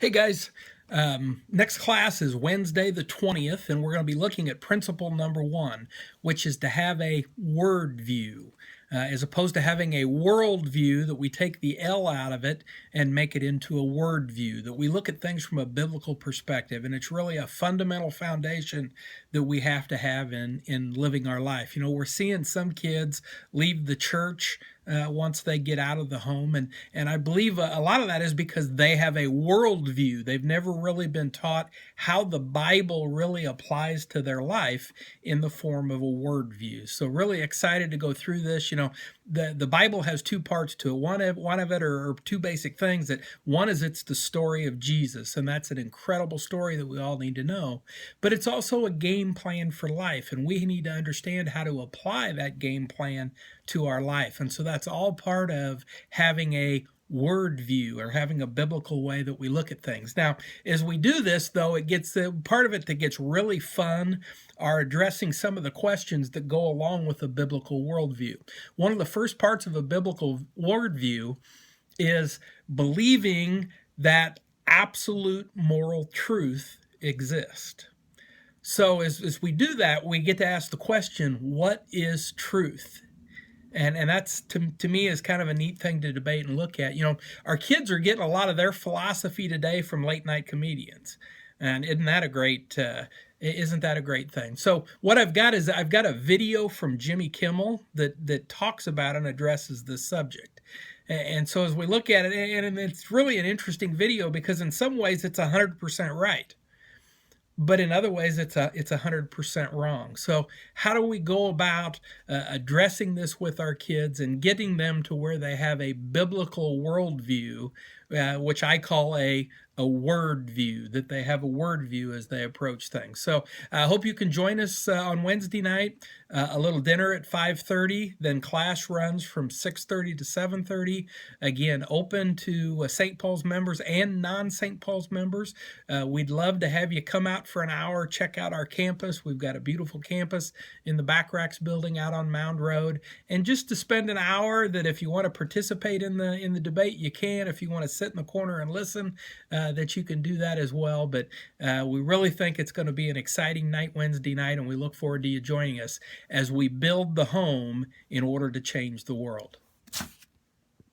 Hey guys, next class is Wednesday the 20th, and we're going to be looking at principle number 1, which is to have a word view. As opposed to having a world view, that we take the L out of it and make it into a word view, that we look at things from a biblical perspective, and it's really a fundamental foundation that we have to have in living our life. You know, we're seeing some kids leave the church once they get out of the home, and I believe a lot of that is because they have a worldview. They've never really been taught how the Bible really applies to their life in the form of a worldview. So really excited to go through this. You know, the Bible has two parts to it. One of it are two basic things. That one is it's the story of Jesus, and that's an incredible story that we all need to know. But it's also a game plan for life, and we need to understand how to apply that game plan to our life. And so that's all part of having a word view, or having a biblical way that we look at things. Now, as we do this, though, it gets part of it that gets really fun are addressing some of the questions that go along with a biblical worldview. One of the first parts of a biblical worldview is believing that absolute moral truth exists. So as we do that, we get to ask the question, what is truth? And that's, to me, is kind of a neat thing to debate and look at. You know, our kids are getting a lot of their philosophy today from late night comedians. And isn't that a great thing? So what I've got is I've got a video from Jimmy Kimmel that talks about and addresses this subject. And so as we look at it, and it's really an interesting video, because in some ways it's 100% right, but in other ways it's 100% wrong. So how do we go about addressing this with our kids and getting them to where they have a biblical worldview, which I call a word view, that they have a word view as they approach things. So I hope you can join us on Wednesday night, a little dinner at 5:30, then class runs from 6:30 to 7:30. Again, open to St. Paul's members and non-St. Paul's members. We'd love to have you come out for an hour, check out our campus. We've got a beautiful campus in the Back Racks building out on Mound Road. And just to spend an hour, that if you want to participate in the debate, you can. If you want to sit in the corner and listen, that you can do that as well. But we really think it's going to be an exciting night Wednesday night, and we look forward to you joining us as we build the home in order to change the world.